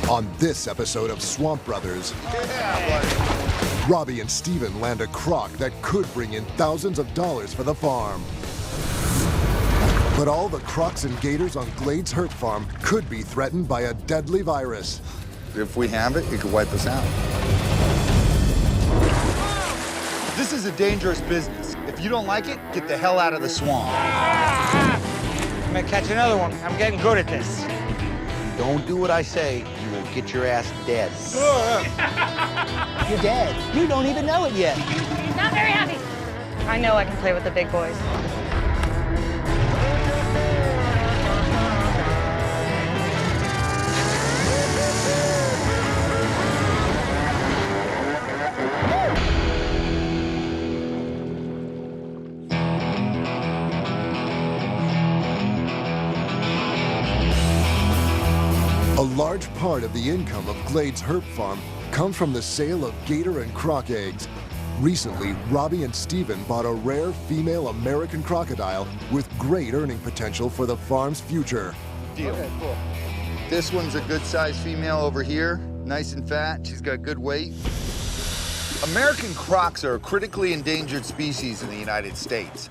On this episode of Swamp Brothers, Robbie and Steven land a croc that could bring in thousands of dollars for the farm. But all the crocs and gators on Glades Herp Farm could be threatened by a deadly virus. If we have it, it could wipe us out. This is a dangerous business. If you don't like it, get the hell out of the swamp. I'm gonna catch another one. I'm getting good at this. Don't do what I say, you will get your ass dead. You're dead. You don't even know it yet. Not very happy. I know I can play with the big boys. A large part of the income of Glades Herp Farm comes from the sale of gator and croc eggs. Recently, Robbie and Steven bought a rare female American crocodile with great earning potential for the farm's future. Deal. Okay, cool. This one's a good-sized female over here, nice and fat. She's got good weight. American crocs are a critically endangered species in the United States.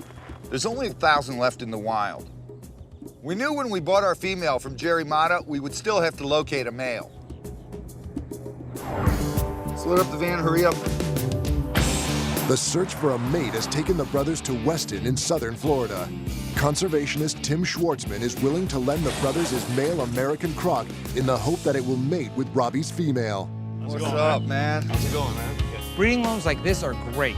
There's only 1,000 left in the wild. We knew when we bought our female from Jerry Mata, we would still have to locate a male. Split up the van, hurry up. The search for a mate has taken the brothers to Weston in southern Florida. Conservationist Tim Schwartzman is willing to lend the brothers his male American croc in the hope that it will mate with Robbie's female. What's up, man? How's it going, man? Breeding loans like this are great.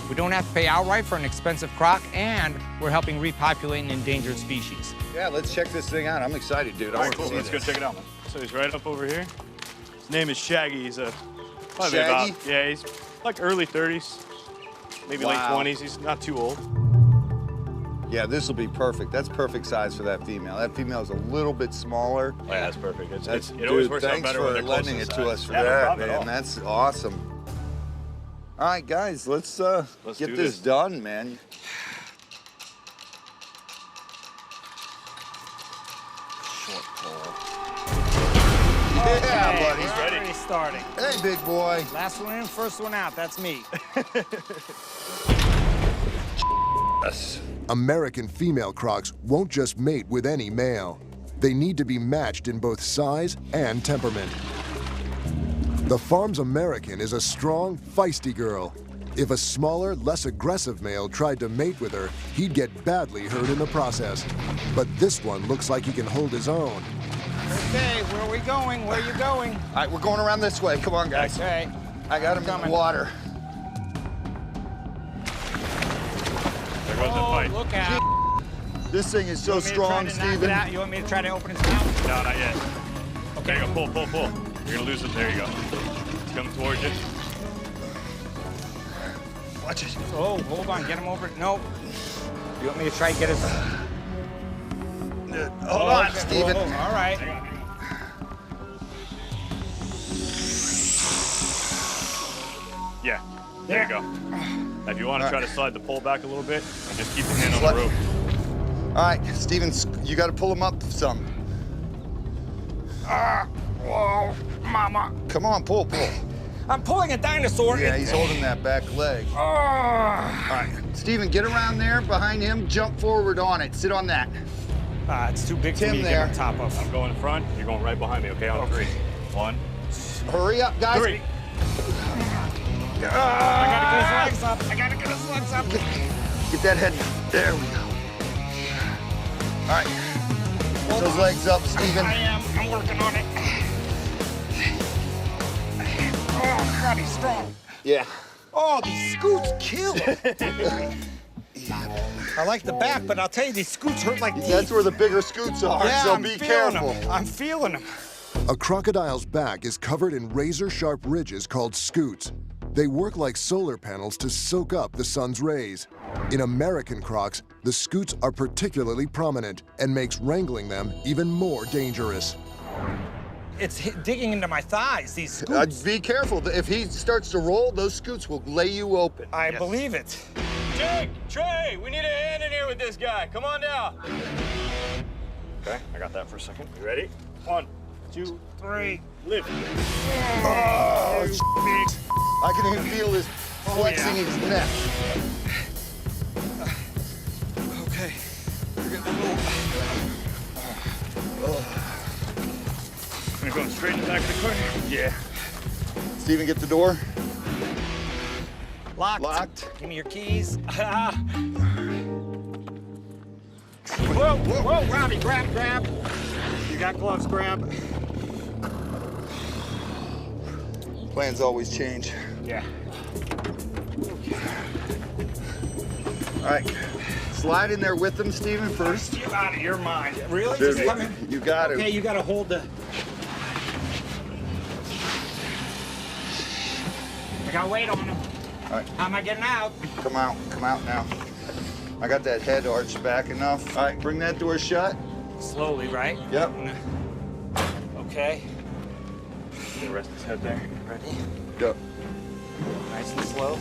We don't have to pay outright for an expensive croc, and we're helping repopulate an endangered species. Yeah, let's check this thing out. I'm excited, dude. I want to see Let's go this. check it out, man. So he's right up over here. His name is Shaggy. He's probably Shaggy? about, yeah, he's like early 30s, maybe Wow. late 20s. He's not too old. Yeah, this will be perfect. That's perfect size for that female. That female is a little bit smaller. Oh, yeah, that's perfect. It Dude, always works out thanks better when for they're close lending in it size. to us for Yeah, no that, problem at all. man. That's awesome. All right, guys, let's do get this this. done, man. Short pole. Yeah, Hey, buddy. we're ready. already starting. Hey, big boy. Last one in, first one out. That's me. Yes. American female crocs won't just mate with any male. They need to be matched in both size and temperament. The farm's American is a strong, feisty girl. If a smaller, less aggressive male tried to mate with her, he'd get badly hurt in the process. But this one looks like he can hold his own. Okay, where are we going? Where are you going? All right, we're going around this way. Come on, guys. Okay. I got him in the water. There goes the Oh, fight. look out. This thing is so strong, Steven. You want me to try to open his mouth? No, not yet. Okay, there you go. Pull. You're gonna lose it. There you go. It's coming towards you. Watch it. Oh, hold on. Get him over. No. You want me to try to get his... Hold on, okay. Steven. Whoa, all right. Yeah, there you go. Now, if you want to try to slide the pole back a little bit, and just keep your hand on Slide- the rope. All right, Steven, you got to pull him up some. Whoa, mama. Come on, pull. I'm pulling a dinosaur. Yeah, he's holding that back leg. Oh. All right, Steven, get around there behind him, jump forward on it, sit on that. It's too big for Tim me to there. get on top of. I'm going in front. You're going right behind me. Okay, on 3. 1, Hurry up, guys. 3. I gotta get his legs up. Get that head. There we go. All right, get those legs up, Steven. I am. I'm working on it. Oh, God, he's strong. Yeah. Oh, these scoots kill. I like the back, but I'll tell you, these scoots hurt like teeth. That's where the bigger scoots are, Yeah, so I'm be feeling careful. them. I'm feeling them. A crocodile's back is covered in razor-sharp ridges called scutes. They work like solar panels to soak up the sun's rays. In American crocs, the scutes are particularly prominent and makes wrangling them even more dangerous. It's digging into my thighs, these scoots. Be careful. If he starts to roll, those scoots will lay you open. I believe it. Jake, Trey, we need a hand in here with this guy. Come on down. Okay, I got that for a second. You ready? 1, 2, 3, lift. Oh, I can even feel his flexing his neck. Okay. We're getting a little... Gonna go straight in the back of the car? Yeah. Steven, get the door. Locked. Locked. Give me your keys. Whoa, whoa, Robbie, grab. You got gloves, grab. Plans always change. Yeah. All right, slide in there with them, Steven, first. You out of your mind. Really? Dude, Just coming? you got to. Okay, you gotta hold the... I got weight on him. All right, How am I getting out? come out now. I got that head arched back enough. All right, bring that door shut. Slowly, right? Yep. Okay. Okay, rest his head there. Ready? Go. Nice and slow.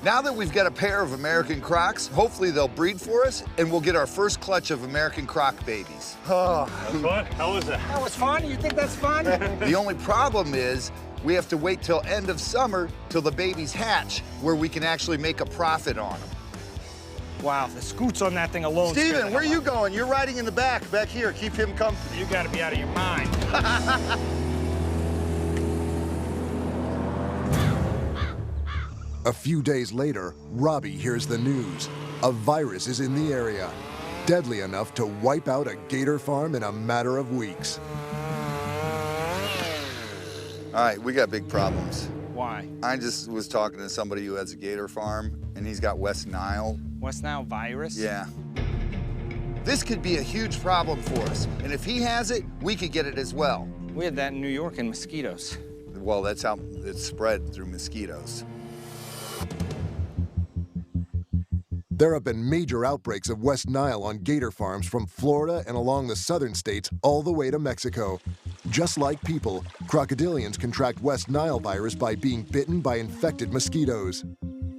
Now that we've got a pair of American Crocs, hopefully they'll breed for us, and we'll get our first clutch of American Croc babies. Oh. That's fun. How was that? That was fun. You think that's fun? The only problem is we have to wait till end of summer till the babies hatch, where we can actually make a profit on them. Wow, the scoots on that thing alone. Steven, where are you going? You're riding in the back here. Keep him comfy. You gotta be out of your mind. A few days later, Robbie hears the news. A virus is in the area, deadly enough to wipe out a gator farm in a matter of weeks. All right, we got big problems. Why? I just was talking to somebody who has a gator farm, and he's got West Nile. West Nile virus? Yeah. This could be a huge problem for us, and if he has it, we could get it as well. We had that in New York in mosquitoes. Well, that's how it's spread, through mosquitoes. There have been major outbreaks of West Nile on gator farms from Florida and along the southern states all the way to Mexico. Just like people, crocodilians contract West Nile virus by being bitten by infected mosquitoes.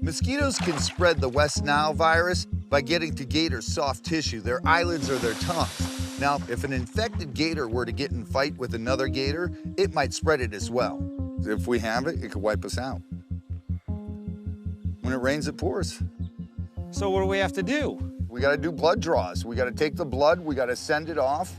Mosquitoes can spread the West Nile virus by getting to gators' soft tissue, their eyelids or their tongues. Now, if an infected gator were to get in a fight with another gator, it might spread it as well. If we have it, it could wipe us out. When it rains, it pours. So what do we have to do? We gotta do blood draws. We gotta take the blood, we gotta send it off.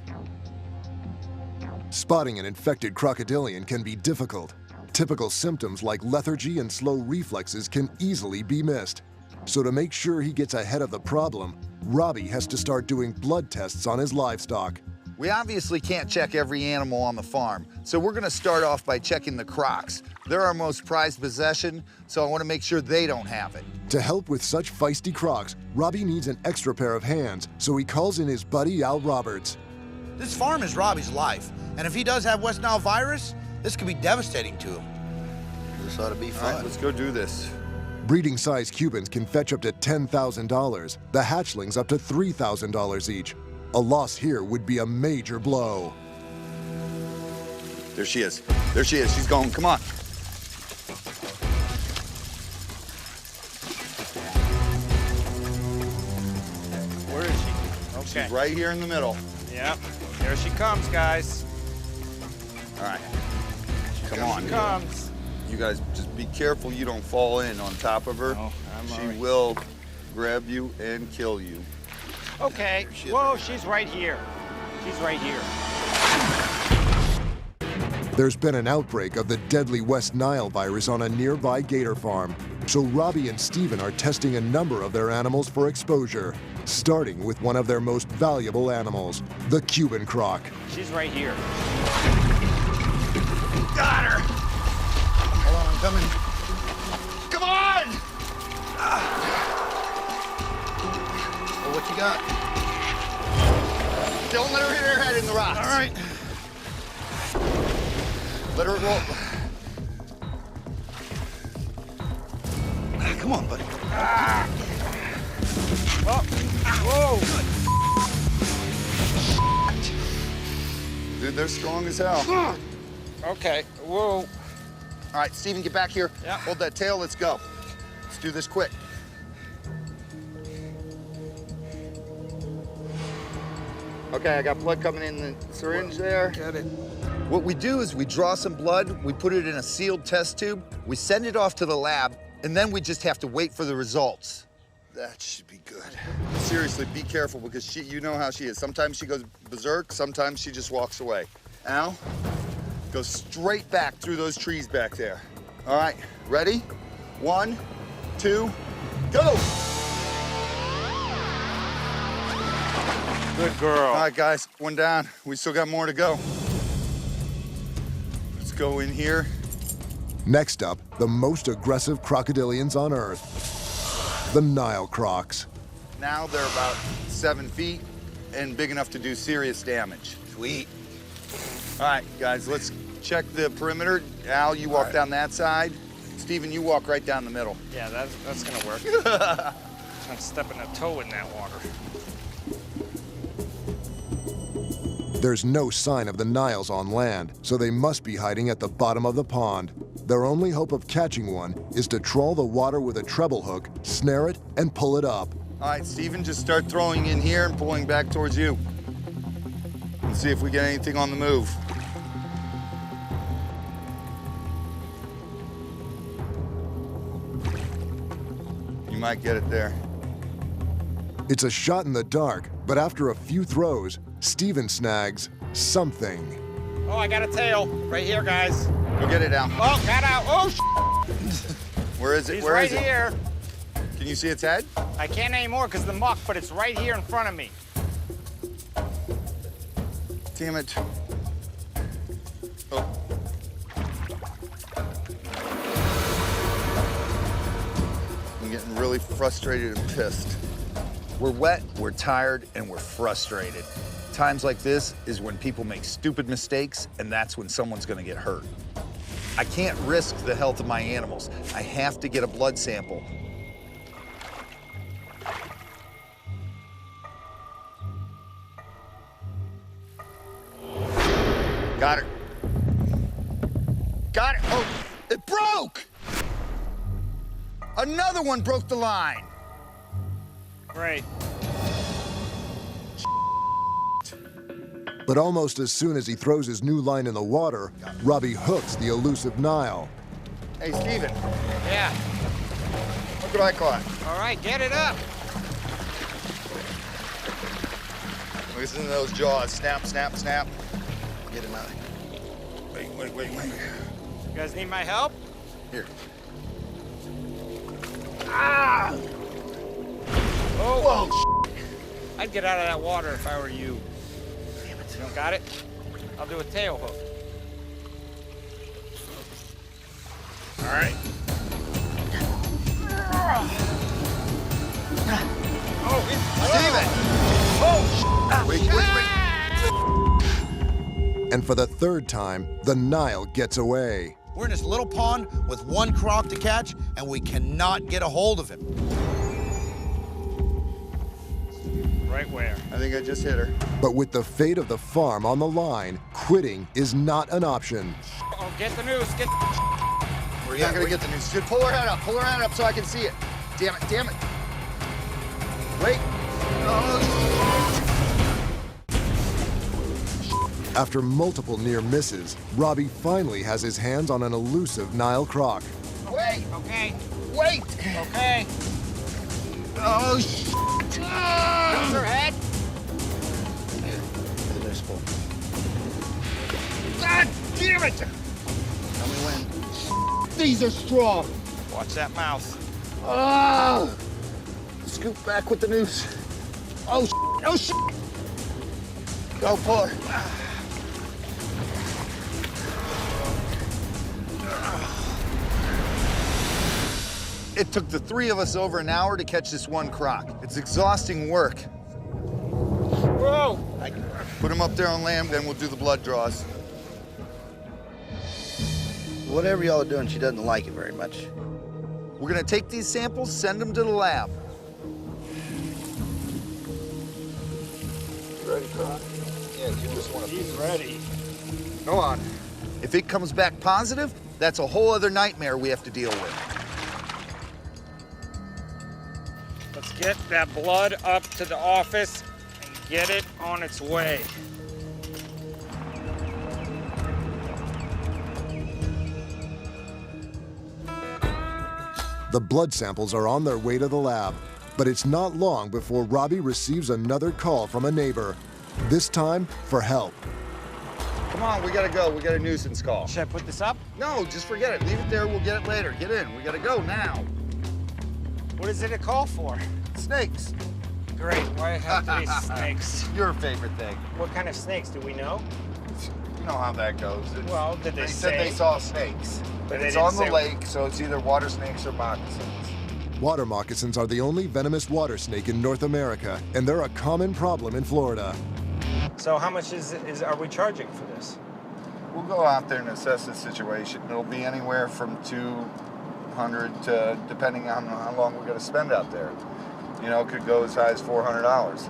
Spotting an infected crocodilian can be difficult. Typical symptoms like lethargy and slow reflexes can easily be missed. So to make sure he gets ahead of the problem, Robbie has to start doing blood tests on his livestock. We obviously can't check every animal on the farm, so we're gonna start off by checking the Crocs. They're our most prized possession, so I wanna make sure they don't have it. To help with such feisty Crocs, Robbie needs an extra pair of hands, so he calls in his buddy Al Roberts. This farm is Robbie's life, and if he does have West Nile virus, this could be devastating to him. This ought to be All fun. right, let's go do this. Breeding-sized Cubans can fetch up to $10,000, the hatchlings up to $3,000 each. A loss here would be a major blow. There she is. There she is. She's going. Come on. Where is she? Okay. She's right here in the middle. Yep. There she comes, guys. All right. Come Here on. she comes. You guys just be careful you don't fall in on top of her. Oh, I'm she already- will grab you and kill you. Okay. Whoa, she's right here. She's right here. There's been an outbreak of the deadly West Nile virus on a nearby gator farm, so Robbie and Steven are testing a number of their animals for exposure, starting with one of their most valuable animals, the Cuban croc. She's right here. Got her! Hold on, I'm coming. Come on! Well, what you got? Don't let her hit her head in the rocks. All right. Let her roll. Come on, buddy. Oh, whoa. Dude, they're strong as hell. Okay, whoa. All right, Steven, get back here. Yeah. Hold that tail, let's go. Let's do this quick. Okay, I got blood coming in the syringe there. Get it. What we do is we draw some blood, we put it in a sealed test tube, we send it off to the lab, and then we just have to wait for the results. That should be good. Seriously, be careful because you know how she is. Sometimes she goes berserk, sometimes she just walks away. Al, go straight back through those trees back there. All right, ready? 1, 2, go! Good girl. All right, guys, one down. We still got more to go. Let's go in here. Next up, the most aggressive crocodilians on Earth, the Nile crocs. Now they're about 7 feet and big enough to do serious damage. Sweet. All right, guys, let's check the perimeter. Al, you walk down that side. Steven, you walk right down the middle. Yeah, that's gonna work. I'm stepping a toe in that water. There's no sign of the Niles on land, so they must be hiding at the bottom of the pond. Their only hope of catching one is to trawl the water with a treble hook, snare it, and pull it up. All right, Steven, just start throwing in here and pulling back towards you. Let's see if we get anything on the move. You might get it there. It's a shot in the dark, but after a few throws, Steven snags something. Oh, I got a tail right here, guys. Go get it, Al. Oh, got out. Oh, Where is it? he's Where right is it? here. Can you see its head? I can't anymore because the muck, but it's right here in front of me. Damn it. Oh. I'm getting really frustrated and pissed. We're wet, we're tired, and we're frustrated. Times like this is when people make stupid mistakes, and that's when someone's gonna get hurt. I can't risk the health of my animals. I have to get a blood sample. Got it. Got it. Oh, it broke! Another one broke the line. Great. But almost as soon as he throws his new line in the water, Robbie hooks the elusive Nile. Hey, Steven, Yeah. look what I caught. All right, get it up. Listen to those jaws. Snap, snap, snap. Get him out. Wait. You guys need my help? Here. Ah! Oh, Whoa. I'd get out of that water if I were you. Damn it. You don't got it? I'll do a tail hook. All right. Oh, Steven! Oh, wait. And for the third time, the Nile gets away. We're in this little pond with one croc to catch, and we cannot get a hold of him. right where? I think I just hit her. But with the fate of the farm on the line, quitting is not an option. Oh, get the noose, get We're not gonna get the news. Just pull her head up so I can see it. Damn it. Wait. Oh, After multiple near misses, Robbie finally has his hands on an elusive Nile croc. wait, Okay, wait. okay. Oh, Use her head. God damn it. Tell me when. These are strong. Watch that mouth. Oh. Scoop back with the noose. Oh, Go pull her. It took the three of us over an hour to catch this one croc. It's exhausting work. Whoa! Put him up there on land, then we'll do the blood draws. Whatever y'all are doing, she doesn't like it very much. We're gonna take these samples, send them to the lab. Ready, croc? Yeah, you just want to. He's ready. Go on. If it comes back positive, that's a whole other nightmare we have to deal with. Let's get that blood up to the office and get it on its way. The blood samples are on their way to the lab, but it's not long before Robbie receives another call from a neighbor, this time for help. Come on, we gotta go. We got a nuisance call. Should I put this up? No, just forget it. Leave it there. We'll get it later. Get in. We gotta go now. What is it a call for? Snakes. Great, why have to be snakes? Your favorite thing. What kind of snakes, do we know? You know how that goes. Well, did they said say? they saw snakes. But And they it's didn't on the say- lake, so it's either water snakes or moccasins. Water moccasins are the only venomous water snake in North America, and they're a common problem in Florida. So how much are we charging for this? We'll go out there and assess the situation. It'll be anywhere from $200 to, depending on how long we're gonna spend out there. You know, it could go as high as $400.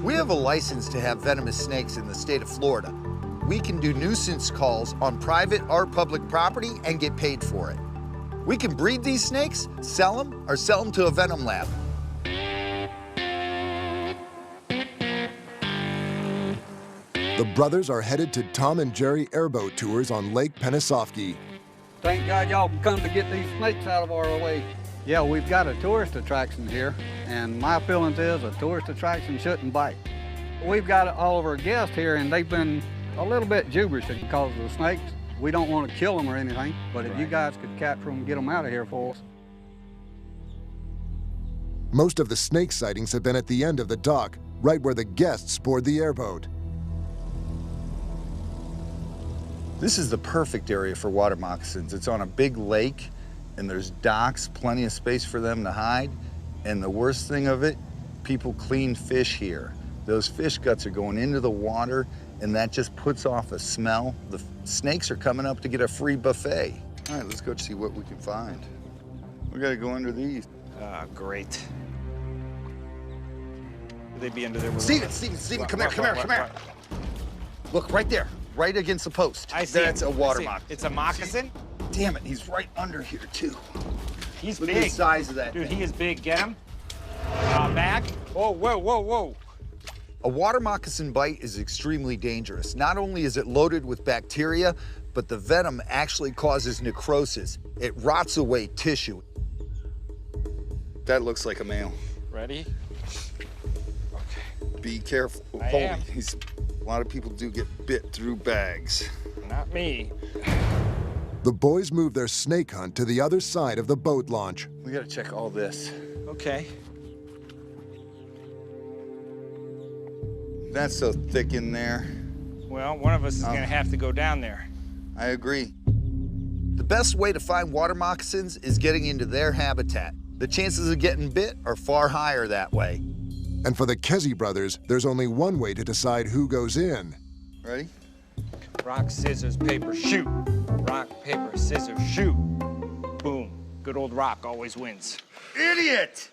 We have a license to have venomous snakes in the state of Florida. We can do nuisance calls on private or public property and get paid for it. We can breed these snakes, sell them, or sell them to a venom lab. The brothers are headed to Tom and Jerry airboat tours on Lake Pennsauken. Thank God y'all come to get these snakes out of our way. Yeah, we've got a tourist attraction here, and my feelings is a tourist attraction shouldn't bite. We've got all of our guests here, and they've been a little bit gibberish because of the snakes. We don't want to kill them or anything, but if you guys could capture them and get them out of here for us. Most of the snake sightings have been at the end of the dock, right where the guests board the airboat. This is the perfect area for water moccasins. It's on a big lake, and there's docks, plenty of space for them to hide. And the worst thing of it, people clean fish here. Those fish guts are going into the water, and that just puts off a smell. The snakes are coming up to get a free buffet. All right, let's go see what we can find. We gotta go under these. Ah, great. Would they be under there? Steven, come here. Look, right there, right against the post. I see That's him. a water I see him. moccasin. It's a moccasin? Damn it, he's right under here, too. He's Look big. at the size of that Dude, thing. he is big. Get him. Back. Whoa, whoa, whoa, whoa. A water moccasin bite is extremely dangerous. Not only is it loaded with bacteria, but the venom actually causes necrosis. It rots away tissue. That looks like a male. Ready? Okay. Be careful. I am. A lot of people do get bit through bags. Not me. The boys move their snake hunt to the other side of the boat launch. We gotta check all this. Okay. That's so thick in there. Well, one of us is gonna have to go down there. I agree. The best way to find water moccasins is getting into their habitat. The chances of getting bit are far higher that way. And for the Kesey brothers, there's only one way to decide who goes in. Ready? Rock, scissors, paper, shoot. Rock, paper, scissors, shoot. Boom. Good old rock always wins. Idiot!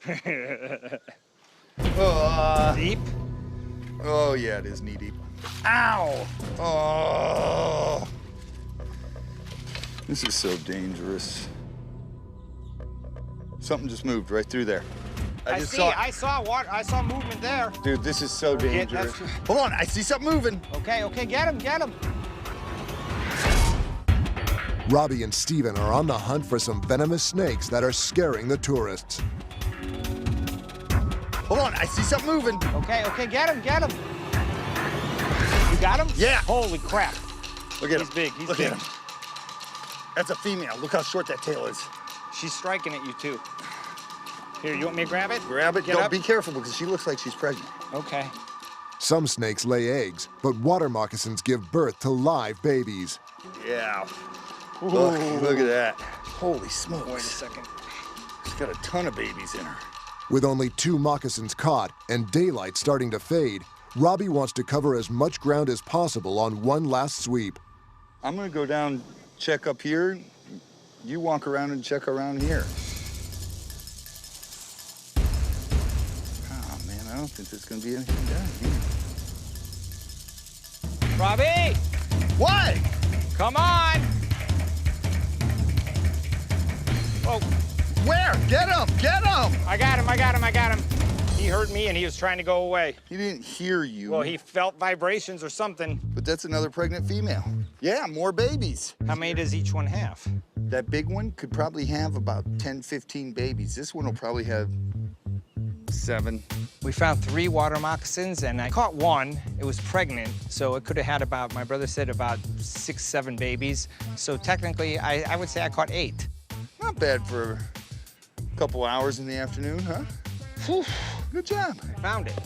Deep? Oh, yeah, it is knee deep. Ow! Oh! This is so dangerous. Something just moved right through there. I saw water. I saw movement there. Dude, this is so dangerous. Hold on, I see something moving. Okay, get him. Robbie and Steven are on the hunt for some venomous snakes that are scaring the tourists. Hold on, I see something moving. Okay, get him. You got him? Yeah. Holy crap. Look at He's him. big, he's Look big. at him. That's a female. Look how short that tail is. She's striking at you too. Here, you want me to grab it? Grab it. Get Don't up. be careful because she looks like she's pregnant. Okay. Some snakes lay eggs, but water moccasins give birth to live babies. Yeah. Look at that. Holy smokes. Wait a second. She's got a ton of babies in her. With only 2 moccasins caught and daylight starting to fade, Robbie wants to cover as much ground as possible on one last sweep. I'm gonna go down, check up here. You walk around and check around here. Oh man, I don't think there's gonna be anything down here. Robbie! What? Come on! Oh, Where? Get him! Get him! I got him. He heard me and he was trying to go away. He didn't hear you. Well, he felt vibrations or something. But that's another pregnant female. Yeah, more babies. How many does each one have? That big one could probably have about 10, 15 babies. This one will probably have 7. We found 3 water moccasins, and I caught one. It was pregnant, so it could have had about, my brother said, about 6, 7 babies. So technically, I would say I caught 8. Not bad for a couple hours in the afternoon, huh? Whew, good job. I found it.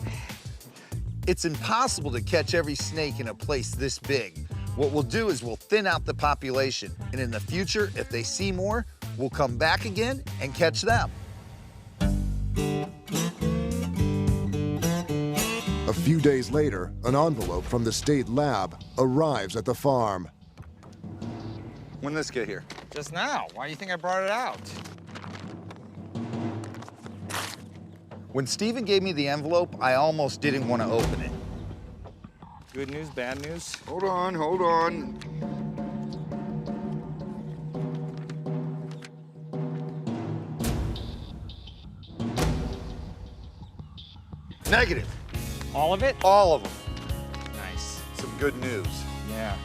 It's impossible to catch every snake in a place this big. What we'll do is we'll thin out the population, and in the future, if they see more, we'll come back again and catch them. A few days later, an envelope from the state lab arrives at the farm. When did this get here? Just now. Why do you think I brought it out? When Steven gave me the envelope, I almost didn't want to open it. Good news, bad news? Hold on, hold on. Negative. All of it? All of them. Nice. Some good news. Yeah.